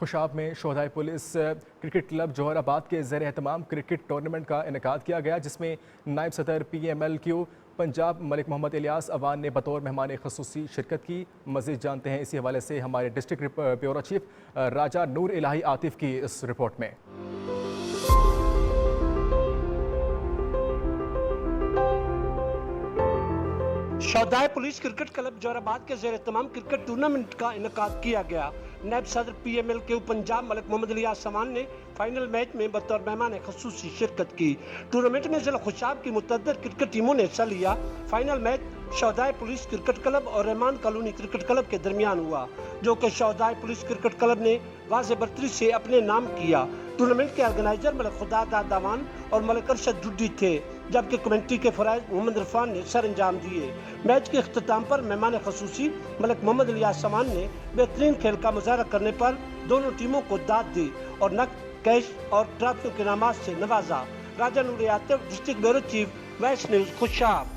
खुशाब में शोहदाए police cricket club जौहर आबाद के ज़ेर एहतमाम क्रिकेट टूर्नामेंट का इनेकाद किया गया, जिसमें नायब सदर PMLQ पंजाब मलिक मोहम्मद इलियास अवान ने बतौर मेहमान खसूसी शिरकत की। मज़ीद जानते हैं इसी हवाले से हमारे डिस्ट्रिक्ट ब्यूरो चीफ राजा नूर इलाही आतिफ की इस रिपोर्ट में। शोहदाए पुलिस क्रिकेट क्लब जौहराबाद के ज़ेर तमाम क्रिकेट टूर्नामेंट का इनेकाद किया गया। नायब सदर PMLQ पंजाब मलिक मोहम्मद इलियास अवान ने फाइनल मैच में बतौर मेहमान खसूसी शिरकत की। टूर्नामेंट में जिला खुशाब की मुतअद्दिद क्रिकेट टीमों ने हिस्सा लिया। फाइनल मैच शोहदाए पुलिस क्रिकेट क्लब और रहमान कॉलोनी क्रिकेट क्लब के दरमियान हुआ, जो कि शोहदाए पुलिस क्रिकेट क्लब ने वाज़े बर्तरी से अपने नाम किया। टूर्नामेंट के ऑर्गेनाइजर मलिक खुदा दादावान और मलिक अरशद जुड्डी थे, जबकि कमेंट्री के फराइज मोहम्मद इरफान ने सर अंजाम दिए। मैच के अख्ताम पर मेहमान खसूसी मलिक मोहम्मद इलियास अवान ने बेहतरीन खेल का मुजाहरा करने पर दोनों टीमों को दाद दी और नकद, कैश और ट्रॉफियों के इनामात से नवाजा। Raja Noor Atif, district bureau chief, west news, Khushab.